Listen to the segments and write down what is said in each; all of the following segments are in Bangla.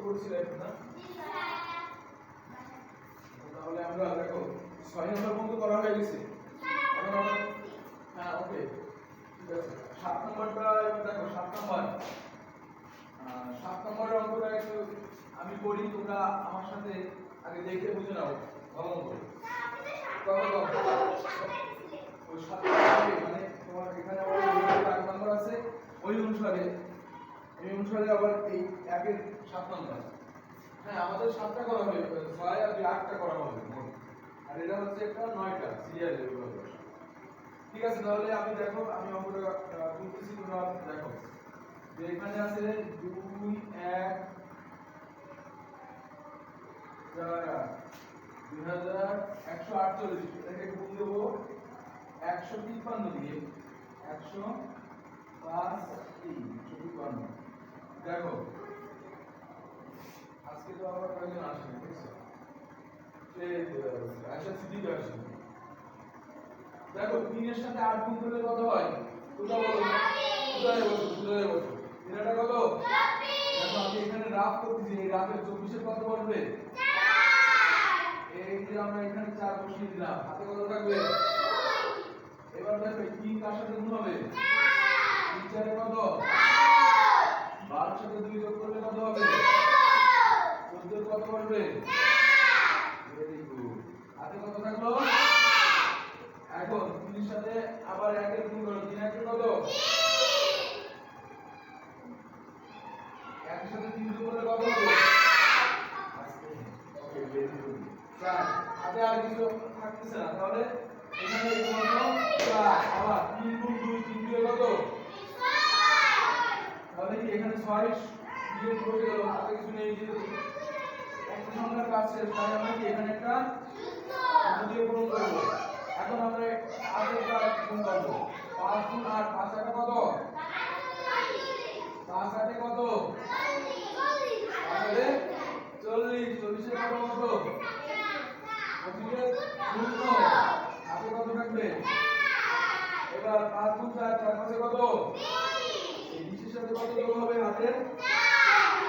করছিলেন না? তাহলে আমরা দেখো 6 নম্বর পর্যন্ত করা হয়ে গেছে। এখন আমরা হ্যাঁ ওকে ঠিক আছে 7 নম্বরটা এবার দেখো 7 নম্বর 7 নম্বরের অঙ্কটা একটু আমি করি, তোমরা আমার সাথে আগে দেখে বুঝে নাও ভালো করে। ওই 7 নম্বরে মানে তোমার এখানে আবার 8 নম্বর আছে ওই অনুসারে এই অনুসারে আবার এই একের 7 নম্বর। হ্যাঁ আমাদের 7টা করা হবে 6 আর 8টা করা হবে মোট, আর এটা হচ্ছে একটা 9টা সিরিয়াল এগুলো। ঠিক আছে তাহলে আমি দেখো আমি অঙ্কটা তুলতেছি, তোমরা দেখো যে এখানে আছে 2 1 4 2148 এটাকে গুণ দেব 153 দিয়ে 105 153। দেখো আজকে তো আবার কয়েকজন আসেনি বুঝছো, সে আশা সিদ্দিক আসে। দেখো 3 এর সাথে 8 গুণ করলে কত হয়? তোমরা বলো, সুদারে বসো এটাটা কত? দেখো আমি এখানে রাফ করতেছি, এই রাফের 24 এর কত বসবে? 4। এই যে আমরা এখানে 4 বসিয়ে দিলাম, হাতে কত থাকবে? 2। এবার দেখো 3 কার সাথে গুণ হবে? 3 4 এ কত? 12 সাথে 2 যোগ করলে কত হবে? 14 এর কত বসবে? 4। ভেরি গুড, হাতে কত থাকলো? এখন 3 এর সাথে আবার 1 এর গুণ করো, 3 1 এর কত? 1 এর সাথে 3 যোগ করলে কত হবে? Okay very good 4। হাতে আর কিছু থাকতেছে না, তাহলে এখানে এই কত? 4 আবার 3 গুণ 2 3 2 এর কত? 6। তাহলে কি এখানে 6 বিয়োগ করে গেল, হাতে কিছু নেই, যে একটা সংখ্যার কাজ শেষ, তাই আমরা কি এখানে একটা যুক্ত দিয়ে পূরণ করব। এখন আমরা আরেকটা গুণ করব, 5 গুণ 8 5 8 কত? 5 8 কত? তাহলে 40 40 এর কত কত? 25 এর 0 হাতে কত থাকবে? এবার 5 গুণ 4 4 5 কত? এই 20 এর সাথে কত যোগ হবে হাতে?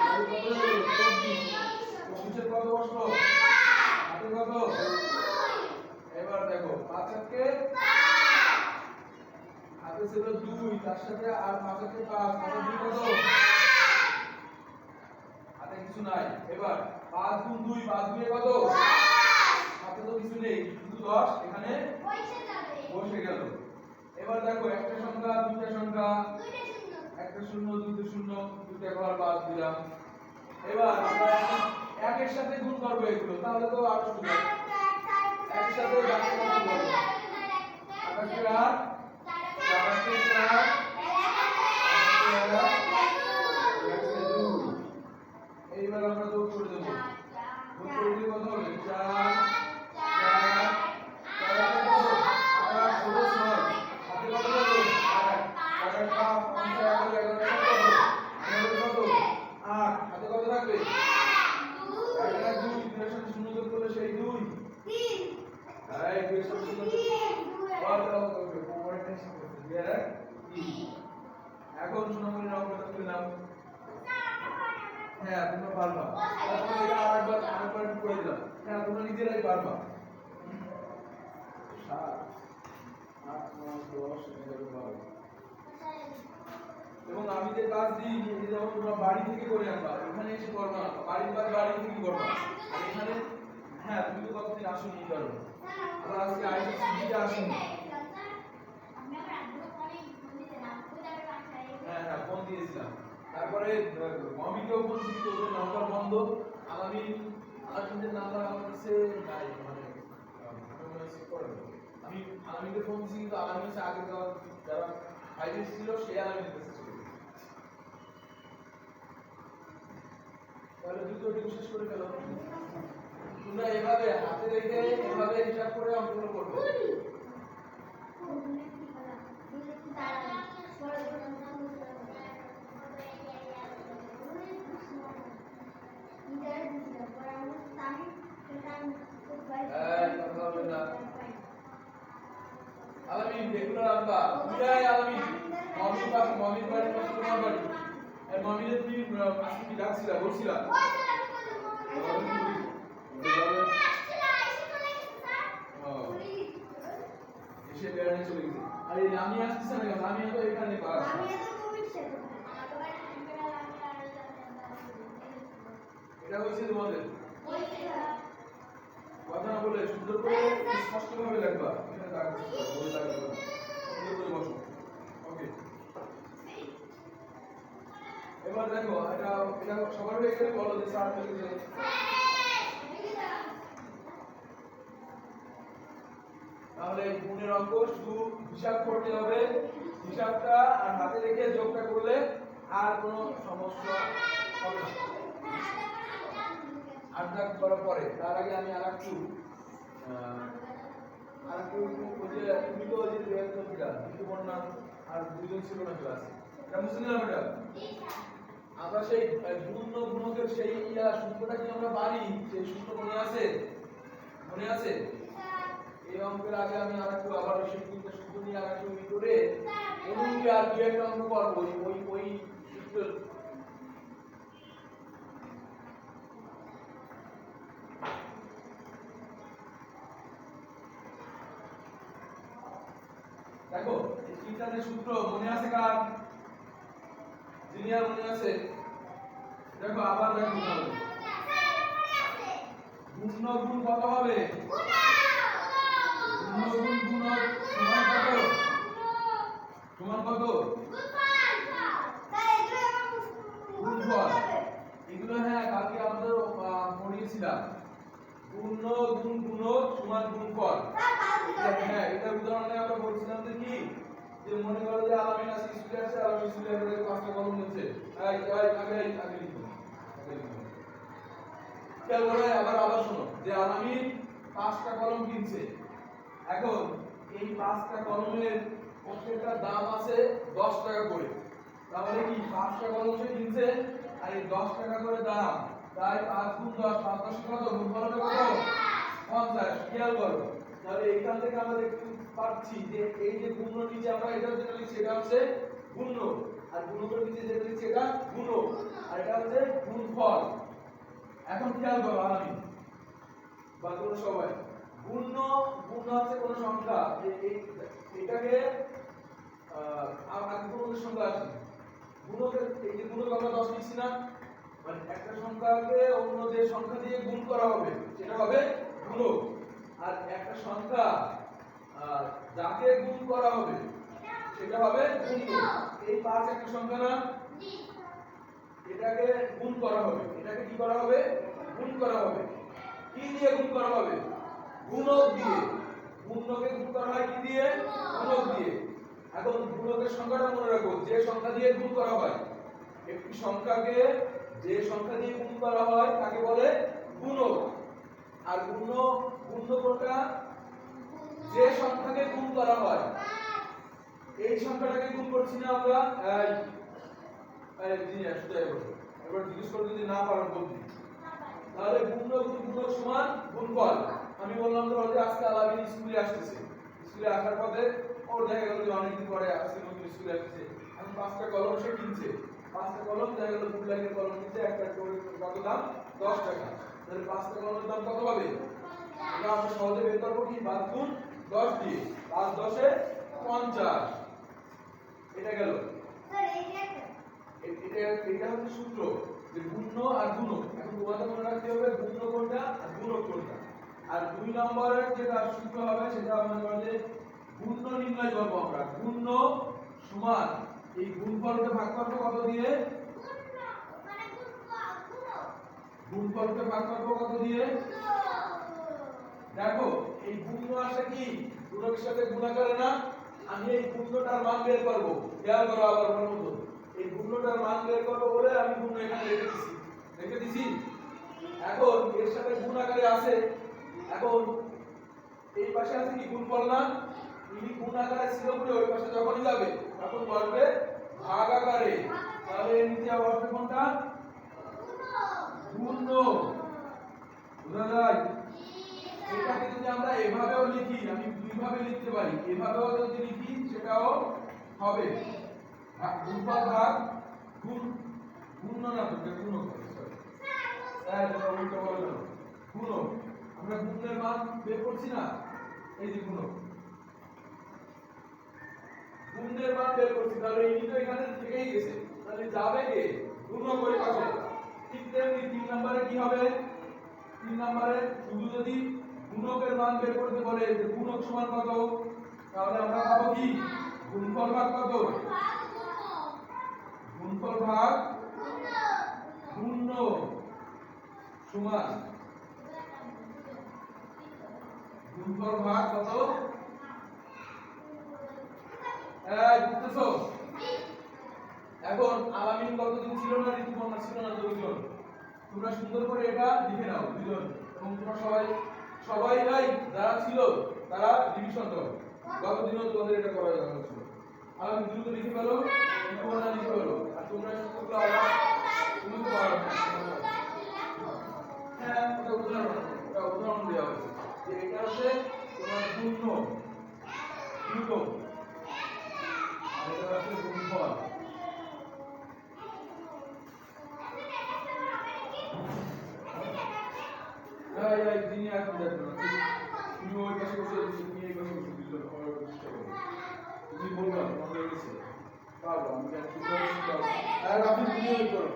4 কত হবে? 24 25 এর কত বসলো? হাতে কত? এবার দেখো 5 8 কে হাতে ছিল 2, তার সাথে আর 5 কে 5 কত 2 কত? হাতে কিছু নাই। এবার 5 গুণ 2 5 2 এ কত? 10। হাতে তো কিছু নেই, শুধু 10 এখানে বসে গেল। এবার দেখো একটা সংখ্যা দুইটা সংখ্যা, একটা শূন্য দুইটা শূন্য, দুইটা ঘর বাদ দিলাম। এবার আমরা একের সাথে গুণ করব এগুলো, তাহলে তো আরো সুবিধা। এর সাথে বাকি গুণ করব, 8 কে 8 4 কে 4 এইবার আমরা যোগ করে দেব, যোগ করে দিলে কত হবে? 4 4 4 কত? 8 ষোলো 6 হাতে কত হবে? 8 8 5 5 11 11 কত? 8 হাতে কত থাকবে? 1 1 2 2 এর সাথে শূন্য যোগ করলে সেই 2 3 এই 2 এর সাথে শূন্য যোগ করবে পরেরটা শিখতে হবে 3। এখন সোনামণি অঙ্কটা তুলে নাও। হ্যাঁ তোমরা পারবা, তারপরে এটা আরেকবার করে দিলাম। হ্যাঁ তোমরা নিজেরাই পারবা। 7 8 9 10 11 12 এবং আমি যে কাজ দিই এই যেমন তোমরা বাড়ি থেকে করে আনবা, এখানে এসে করবা না, বাড়ি থেকে করবা। আর এখানে হ্যাঁ তুমি তো কতদিন আসোনি এই কারণে, আমরা আজকে আইসি সিটিতে আসোনি। হ্যাঁ হ্যাঁ ফোন দিয়েছিলাম, তারপরে মমিকেও বলছি তোদের নাম্বার বন্ধ, আলামিনের নাম্বার আমার কাছে নাই, মানে আমি আলামিনকে ফোন দিয়েছি কিন্তু আলামিন হচ্ছে আগে যারা ফাইলিস্ট ছিল সেই আলামিনের কাছে ছিল। তাহলে দুটো ডিউ শেষ করে ফেলো। তোমরা এভাবে হাতে রেখে এভাবে হিসাব করে অঙ্কগুলো করবে। আলামিন রেগুলার আনবা, বিদায় আলামিন, মমির বাড়ি পাশে তোমার বাড়ি, আর মামিদের কি আজকে কি ডাকছিলা বলছিলা এসে বেড়াতে চলে গেছে আরে আমি আসতেছি না আমি তো এখানে পাস এটা হইছে তোমাদের কথা না বলে সুন্দর করে স্পষ্ট ভাবে লিখবা এখানে দাগ বলে দাগ সুন্দর করে বসো ওকে এবার দেখো এটা সবার হয়ে গেলে বলো যে স্যার লিখেছে তাহলে গুণের অঙ্ক শুধু হিসাব করতে হবে হিসাবটা আর হাতে রেখে যোগটা করলে আর কোনো সমস্যা হবে না আটটা করার পরে তার আগে আমি আরেকটু তুমি তো যে রেয়াকশনটা কিন্তু বন্যা আর দুইজন ছিল না ক্লাসে এটা বুঝতে না ম্যাডাম আমরা সেই গুণ গুণকের সেই সূত্রটা কি আমরা পারি সেই সূত্র মনে আছে এই অঙ্কের আগে আমি আরেকটু আবার সেই তিনটা সূত্র নিয়ে আরেকটু করে অনুকে আর দুই একটা অঙ্ক করব ওই সূত্র দেখো এই তিনটা যে সূত্র মনে আছে কার জিনিয়ার মনে আছে দেখো আবার দেখো গুণ গুণ কত হবে গুণ গুণ গুণ সমান কত গুণফল এগুলো হ্যাঁ কালকে আমাদের পড়িয়েছিলাম গুণ গুণ গুণক সমান গুণফল হ্যাঁ এটা উদাহরণে আমরা বলছিলাম যে কি যে মনে করো যে আলামিন আছে স্কুলে আছে আলামিন স্কুলে আছে পাঁচটা কলম নিচ্ছে আগে লিখো খেয়াল করে আবার শোনো যে আলামিন পাঁচটা কলম কিনছে এখন এই পাঁচটা কলমের প্রত্যেকটা দাম আছে 10 টাকা করে তাহলে কি পাঁচটা কলম সে কিনছে আর এই 10 টাকা করে দাম তাই 5 গুণ 10 5 10 কত গুণফল কত 50 খেয়াল করো তাহলে এখান থেকে আমরা দেখতে পাচ্ছি যে এই যে গুণ নিচে আমরা এটা যেটা লিখছি এটা হচ্ছে গুণ আর গুণকের নিচে যেটা লিখছি এটা গুণ আর এটা হচ্ছে গুণফল এখন খেয়াল করো আমি বা তোমরা সবাই গুণ হচ্ছে কোন সংখ্যা এটাকে আগে কোন সংখ্যা আছে গুণকের এই যে গুণক আমরা 10 লিখছি না মানে একটা সংখ্যাকে অন্য যে সংখ্যা দিয়ে গুণ করা হবে সেটা হবে গুণক আর একটা সংখ্যা যাকে গুণ করা হবে সেটা হবে গুণক এই 5 একটা সংখ্যা না এটাকে গুণ করা হবে এটাকে কি করা হবে গুণ করা হবে কি দিয়ে গুণ করা হবে গুণক দিয়ে গুণকে গুণ করা হয় কি দিয়ে গুণক দিয়ে এখন গুণকের সংখ্যাটা মনে রাখো যে সংখ্যা দিয়ে গুণ করা হয় একটি সংখ্যাকে যে সংখ্যা দিয়ে গুণ করা হয় তাকে বলে গুণক আর গুণ কোনটা যে সংখ্যাকে গুণ করা হয় এই সংখ্যাটাকে গুণ করছি না আমরা জিনিস এবার জিজ্ঞেস করে যদি না পারেন বলতে তাহলে গুণক সমান গুণফল আমি বললাম ধরো যে আজকে আলামিন স্কুলে আসতেছে স্কুলে আসার পথে ওর দেখা গেল যে অনেকদিন পরে আজকে নতুন স্কুলে আসতেছে এখন পাঁচটা কলম সে কিনছে পাঁচটা কলম দেখা গেল ফুল লাইনের কলম কিনছে একটা করে কত দাম 10 টাকা তাহলে পাঁচটা কলমের দাম কত হবে এটা আমরা সহজে বের করব কি 5 গুণ 10 দিয়ে 5 10 এ 50 এটা গেল এটা হচ্ছে সূত্র যে গুণ আর গুণক এখন তোমাদের মনে রাখতে হবে গুণ কোনটা আর গুণক কোনটা আর 2 নম্বরের যেটা সূত্র হবে সেটা আমরা বলতে গুণ নির্ণয় করব আমরা গুণ সমান এই গুণফলকে ভাগ করব কত দিয়ে গুণফলকে ভাগ করব কত দিয়ে দেখো এই গুণ আসে কি গুণকের সাথে গুণাকারে না আমি এই গুণটার মান বের করব খেয়াল করো আবার বলবো এই গুণটার মান বের করব বলে আমি গুণ এখানে রেখে দিছি এখন এর সাথে গুণ আকারে আছে এখন এই পাশে আছে কি গুণফল না এই গুণ আকারে ছিল বলে ওই পাশে যখনই যাবে তখন বলবে ভাগ আকারে তাহলে এর নিচে আসবে কোনটা গুণ বুঝা যায় এটাকে যদি আমরা এভাবেও লিখি আমি দুইভাবে লিখতে পারি এভাবেও যদি লিখি সেটাও হবে গুণফল ভাগ গুণ গুণ না তো গুণ করে সরি স্যার এটা উল্টো বলো গুণ আমরা গুণের মান বের করছি না এই যে গুণ গুণের মান বের করছি তাহলে এই তো এখানে থেকেই গেছে তাহলে যাবে কে গুণ করে পাশে ঠিক তেমনি 3 নম্বরে কি হবে 3 নম্বরে শুধু যদি গুণকের মান বের করতে বলে যে গুণক সমান কত তাহলে আমরা পাবো কি গুণফল ভাগ কত গুণফল ভাগ গুণ সমান গুণফল ভাগ কত বুঝতেছো এখন আলামিন কতদিন ছিল না ঋতুপর্ণা ছিল না দুইজন তোমরা সুন্দর করে এটা লিখে নাও দুইজন এবং তোমরা সবাই যারা ছিল তারা ডিভিশন দাও গতদিনও তোমাদের এটা করা হয়েছিল আলামিন দ্রুত লিখে ফেলো ঋতুপর্ণা লিখে ফেলো আর তোমরা শুক্লা তুমি তো পারো হ্যাঁ ওটা উদাহরণ দেওয়া হয়েছে যে এটা হচ্ছে তোমার পূর্ণ আর এটা হচ্ছে গুণফল যিনি এখন দেখবেন তুমি ওই পাশে বসে তুমি এই পাশে বসে দিল চেষ্টা করো তুমি বলবা তোমার হয়ে গেছে পারবো আমি জানি কি করে শিখাবো আর আপনি তুমি ওই করো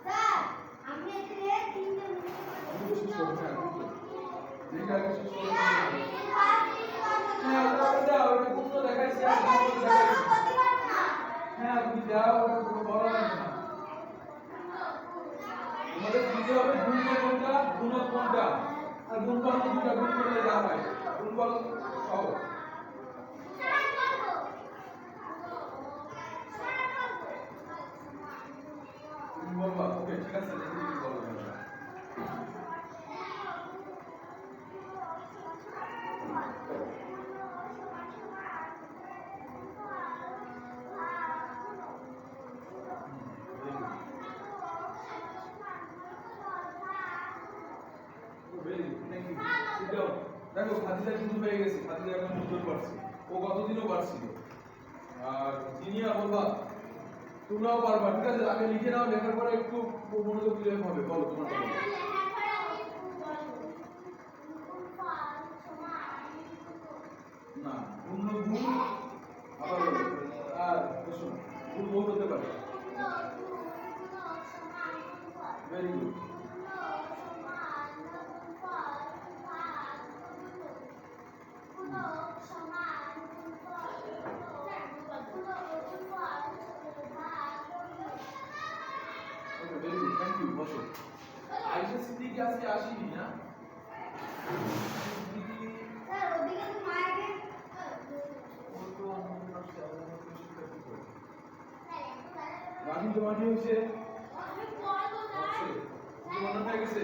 স্যার আমি এখানে তিনটে আমি তো শেষ করবো হ্যাঁ লেখা আগে শেষ করবো হ্যাঁ ওটা গুণ দেখাইছি আর গুণ দেখাইছি হ্যাঁ তুমি যাও ওটা কোনো বড় না তোমাদের বুঝতে হবে গুণের কোনটা গুণক কোনটা আর গুণফল দুটো গুণ করলে যা হয় গুণফল সহজ তুমি বলবা ওকে ঠিক আছে দেখি কি বলবো দেখো খাদিজা কিন্তু হয়ে গেছে খাদিজা এখন সুন্দর পারছে ও কতদিনও পারছিল আর জিনিয়া বলবা তোমরাও পারবা ঠিক আছে আগে লিখে নাও লেখার পরে একটু মনোযোগ দিলে হবে বলো তোমার না গুণ গুণ আবার বলো আর শোনো গুণ বহু হতে পারে ভেরি গুড থ্যাংক ইউ বসো আইসা সিদ্দিকি আজকে আসেনি না স্যার ওদিকে তো মাইকে রানি তোমার কি হয়েছে আমি পড়বো স্যার তোমার মনে হয়ে গেছে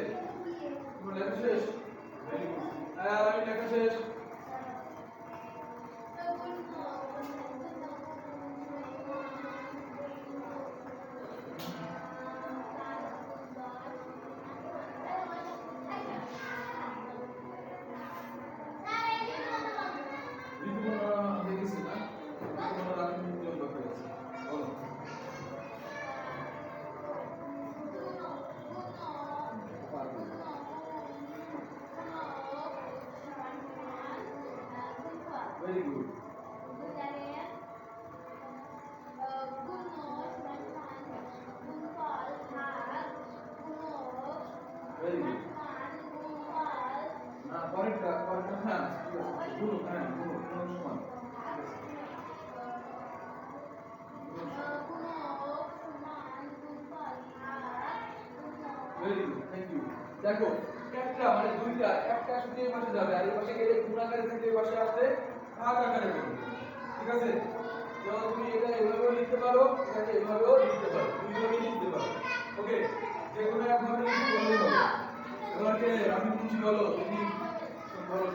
তোমার লেখা শেষ ভেরি গুড আমি লেখা শেষ Very good. Very good. না পরেরটা হ্যাঁ ঠিক আছে গুণ হ্যাঁ গুণ সমান ভেরি গুড থ্যাংক ইউ দেখো একটা মানে দুইটা একটা শুধু এই পাশে যাবে আর এই পাশে গেলে গুণ আকারে থেকে এই পাশে আসলে ভাগ আকারে হবে ঠিক আছে যেমন তুমি এটা এভাবেও লিখতে পারো এটাকে এভাবেও লিখতে পারো দুইভাবেই লিখতে পারো ওকে যে কোনো একভাবে লিখতে বললেই হবে এবারে আমি খুশি বলো তুমি বলো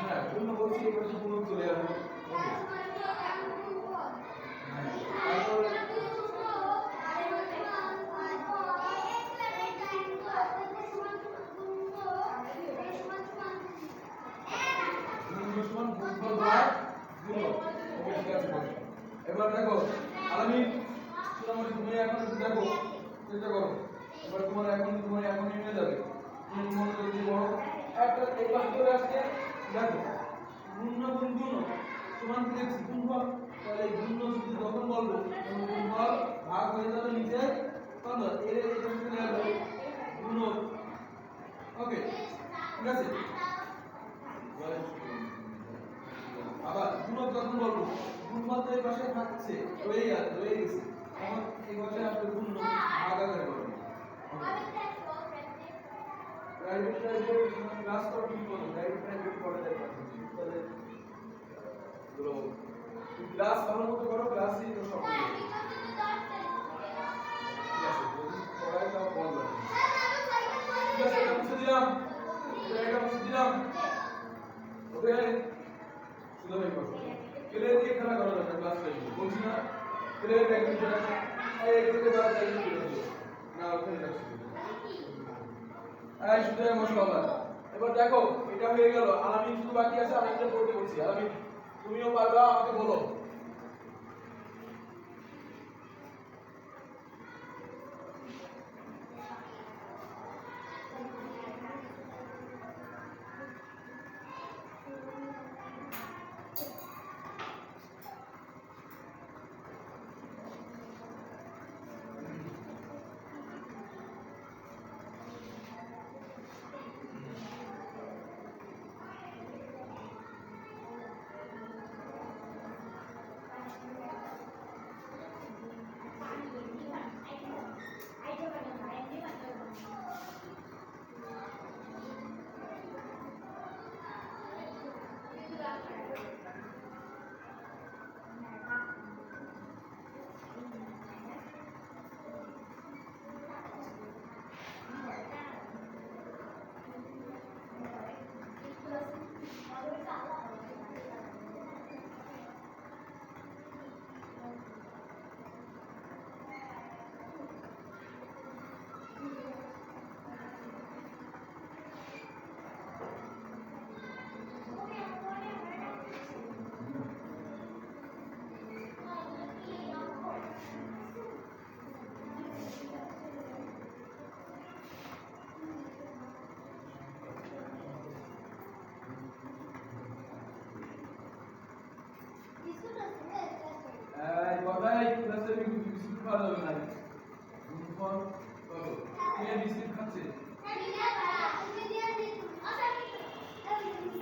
হ্যাঁ পূর্ণ বলছি এবার পূর্ণ চলে আসবে ক্লাস ভালো মতো করো, ক্লাসই তো সব স্যার ঠিক আমি তো দরকার আছে। যদি পড়াই তাও বল না। স্যার আমি সাইকেল ঠিক আছে, এটা মুছে দিলাম, এটা মুছে দিলাম। ওকে, শুধু ভাই করো। প্লে দিয়ে খেলা করো না, ক্লাস টাইমে বলছি না, প্লে প্র্যাকটিস করা। এই দিকে দাও, এই দিকে দাও। না, ওখানে রাখছি। এই শুধু মাশাআল্লাহ। এবার দেখো, এটা হয়ে গেল। আলামিন শুধু বাকি আছে, আমি একটা করতে বলছি। আলামিন, তুমিও পারবা, আমাকে বলো। এই কথাই ক্লাসে বিস্কুট খাওয়া যাবে না। গুণফল কত? কে বিস্কুট খাচ্ছে?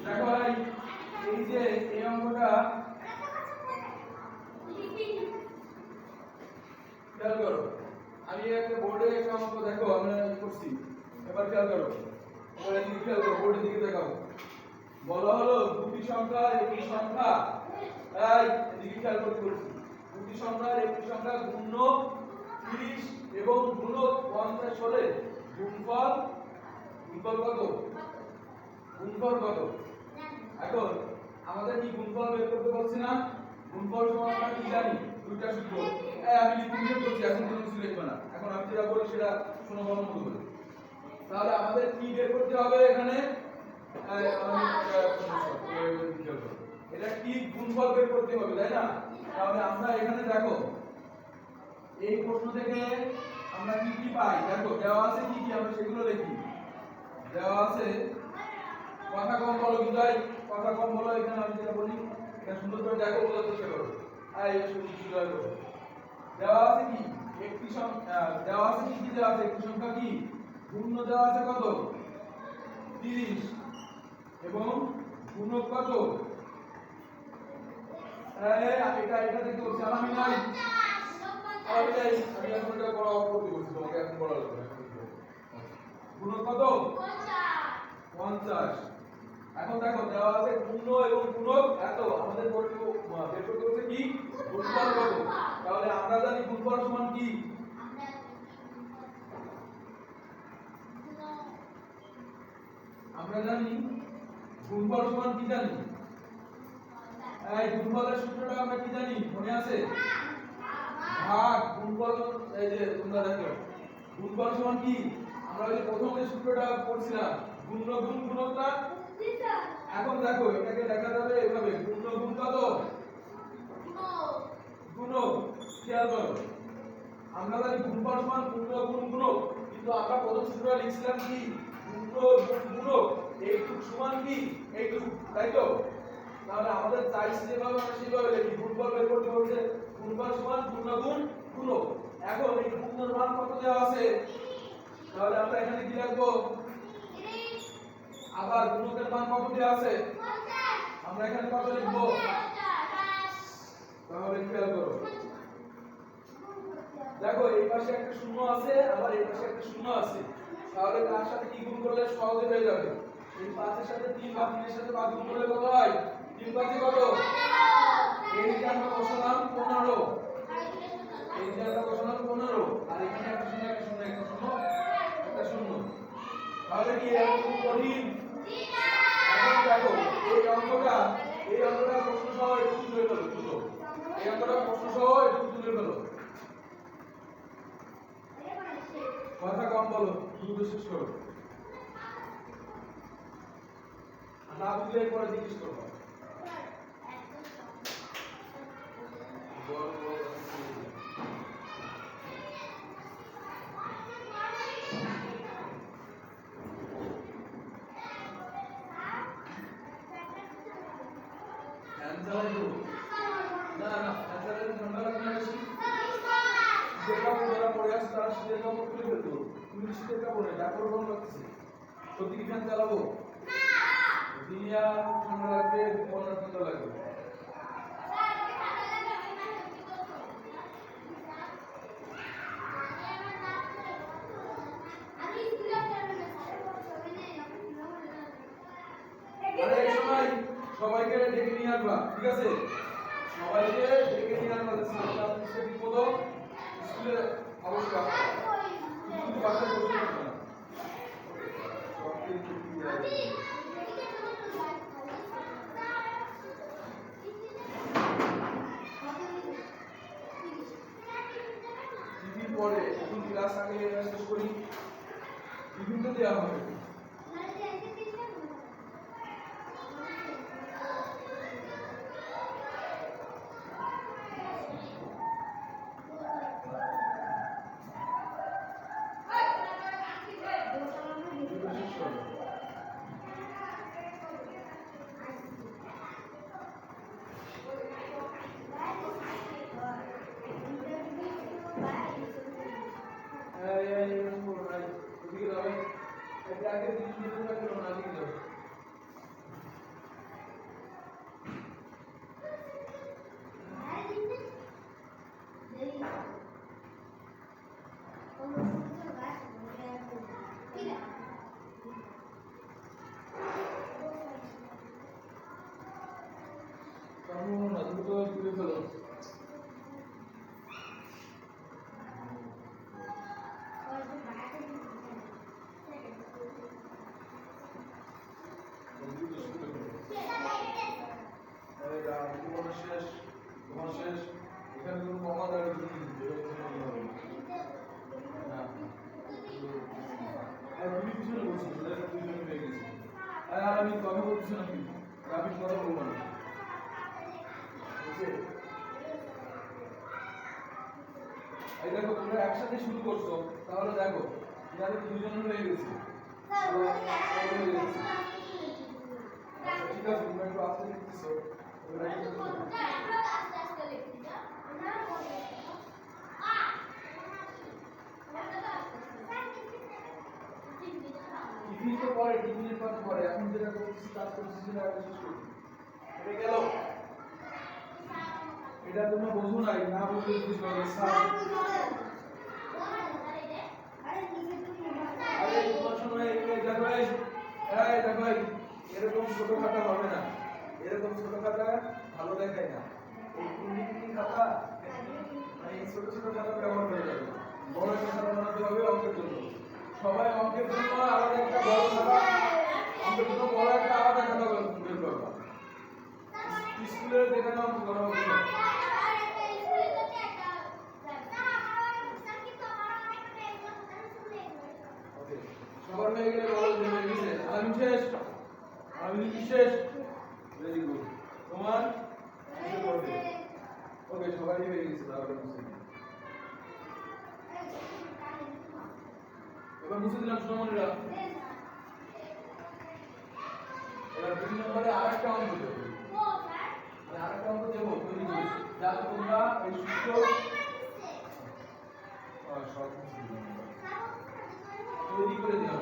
দেখো ভাই, এই যে এই অঙ্কটা খেয়াল করো। আমি একটা বোর্ডে একটা অঙ্ক দেখো আমরা করছি। এবার খেয়াল করো, এবার এদিকে খেয়াল করো, বোর্ডের দিকে দেখাও। বলা হলো দুটি সংখ্যার একটি সংখ্যা, এই এদিকে খেয়াল করতে বলছি। দুটি সংখ্যার একটি সংখ্যা গুণ্য 30 এবং গুণক 50 হলে গুণফল কত? গুণফল কত? এখন আমাদের কি গুণফল বের করতে বলছি না? গুণফল সমান আমরা কি জানি? দুইটা সূত্র। আমি লিখে বলছি, এখন কোনো কিছু লিখবে না। এখন আমি যেটা বলি সেটা শোনো ভালো মতো করে। তাহলে আমাদের কি বের করতে হবে এখানে? এটা কি গুণফল বের করতে হবে, তাই না? তাহলে আমরা এখানে দেখো, এই প্রশ্ন থেকে আমরা কি কি পাই দেখো। দেওয়া আছে কি কি, আমরা সেগুলো লিখি। দেওয়া আছে, কথা কম বলো বিজয়, কথা কম বলো। এখানে আমি যেটা বলি এটা সুন্দর করে দেখো, বোঝার চেষ্টা করো। সুন্দর করো। দেওয়া আছে কি একটি সংখ্যা, দেওয়া আছে কি কি, দেওয়া আছে একটি সংখ্যা কি গুণ্য দেওয়া আছে কত? 30 এবং গুণক কত? এটা দেখতে বলছি। আমি নাই, আমি এখন এটা বড় করতে বলছি তোমাকে, এখন বড় লাগবে। গুণক কত? 50। এখন দেখো দেওয়া আছে গুণ্য এবং গুণক এত, আমাদের বের করতে হচ্ছে কি গুণফল কত। তাহলে আমরা জানি গুণফল সমান কি? আমরা জানি গুণফল সমান কি জানি? এই গুণফলের সূত্রটা আমরা কি জানি, মনে আছে? ভাগ গুণফল। এই যে তোমরা দেখো গুণফল সমান কি, আমরা ওই প্রথম যে সূত্রটা পড়ছিলাম গুণ্য গুণ গুণক না। এখন দেখো এটাকে লেখা যাবে এভাবে, গুণ্য গুণ কত? গুণক। খেয়াল করো, আমরা জানি গুণফল সমান গুণ্য গুণ গুণক, কিন্তু আমরা প্রথম সূত্রটা লিখছিলাম কি গুণ্য গুণ গুণক এইটুক সমান কি এইটুক, তাই তো? তাহলে আমাদের চাইছে যেভাবে আমরা সেভাবে লিখি। গুণফল বের করতে বলছে গুণফল সমান গুণ্য গুণ গুণক। এখন এই গুণের মান কত দেওয়া আছে, তাহলে আমরা এখানে কি লিখবো? আবার গুণকের মান কত দেওয়া আছে, আমরা এখানে কত লিখবো? তাহলে খেয়াল করো, দেখো এই পাশে একটা শূন্য আছে, আবার এই পাশে একটা শূন্য আছে। তাহলে তার সাথে কি গুণ করলে সহজে হয়ে যাবে? এই 5 এর সাথে 3 বা 3 এর সাথে 5 গুণ করলে কত হয়? 3 5 কত? এইটা আমরা বসালাম 15, এই যে আমরা বসালাম 15, আর এখানে একটা শূন্য একটা শূন্য একটা শূন্য একটা শূন্য। তাহলে কি এরকম কঠিন? এখন দেখো এই অঙ্কটা প্রশ্ন সহ একটু তুলে ফেলো দ্রুত। এই অঙ্কটা প্রশ্ন সহ একটু তুলে ফেলো। কথা কম বলো, দ্রুত শেষ করো। না বুঝলে পরে জিজ্ঞেস করবো। ফ্যান চালাই দেবো? না না, ফ্যান চালালে ঠান্ডা লাগবে না বেশি? শীতের কাপড় যারা পরে আসছে তারা শীতের কাপড় খুলে ফেলতে হবে। তুমি শীতের কাপড় নেই, কাপড় গরম লাগতেছে। সত্যি কি ফ্যান চালাবো? দিয়া ঠান্ডা লাগবে, ওনার ঠান্ডা লাগবে। আরে এই সময় সবাইকে ডেকে নিয়ে আসবা, ঠিক আছে? সবাইকে ডেকে নিয়ে আসবা। ক্লাস মিসে বিপদ স্কুলে অবশ্যই আসবে। তুমি বাসায় বসে থাকবে না। সবকিছু ঠিক আছে। টিফিন পরে, এখন ক্লাস আগে শেষ করি, টিফিন তো দেওয়া হবে। আমি কথা বলছি নাকি? আমি কথা বলবো না। এই দেখো তোমরা একসাথে শুরু করছো, তাহলে দেখো এখানে দুজন হয়ে গেছে। ঠিক আছে, তোমরা একটু আস্তে লিখতেছো। টিফিন তো পরে, টিফিনের পর পরে, এখন যেটা করতেছি কাজ করতেছি সেটা আগে শেষ করি। এটা গেল? এটা তোমরা বোঝো নাই, না বুঝলে বুঝবে না। আরে তোমার সময় দেখো এরকম ছোটখাটো হবে না, এরকম ছোটখাটো ভালো দেখায় না। এই কুড়ি খাতা এই ছোট ছোট খাতা ব্যবহার হয়ে যাবে। বড় খাতা বানাতে হবে অঙ্কের জন্য। সবাই অঙ্কের জন্য আলাদা একটা বড় খাতা, অঙ্কের জন্য বড় একটা আলাদা খাতা বের করবা। স্কুলে যেখানে অঙ্ক করা হবে সবার হয়ে গেলে বলো যে হয়ে গেছে। আমি শেষ, আমি শেষ। Very good. তোমার ওকে, সবাই হয়ে গেছে। তাহলে বুঝে এবার বুঝে দিলাম সোনামণিরা। এবার 2 নম্বরে আরেকটা অঙ্ক দেবো, আরেকটা অঙ্ক দেবো তৈরি করে, যাতে তোমরা এই সূত্র সব তৈরি করে দিও।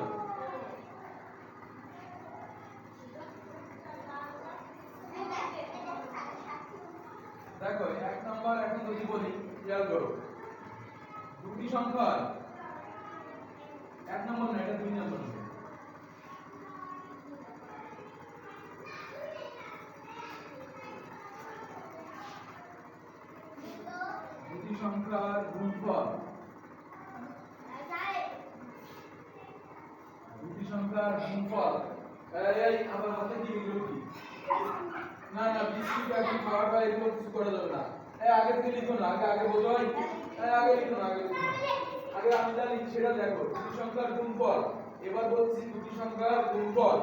দেখো 1 নাম্বার এখন যদি বলি, খেয়াল করো, দুটি সংখ্যা 1 নম্বর না, এটা 2 নম্বর হবে। সংখ্যার গুণফল স্যার দুটি সংখ্যার গুণফল এই আমার হাতে কি এগুলো কি না না বিস্কুট এখন খাওয়ার বা এগুলো কিছু করা যাবে না আগে থেকে লিখো না আগে বোঝাই আগে লিখো না আগে আমি যা লিখি সেটা দেখো দুটি সংখ্যার গুণফল এবার বলছি দুটি সংখ্যার গুণফল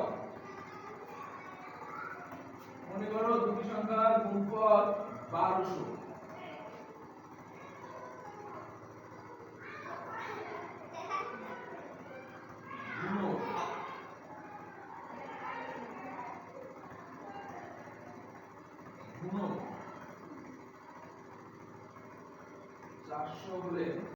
মনে করো দুটি সংখ্যার গুণফল 1200 গুণক 400 হলে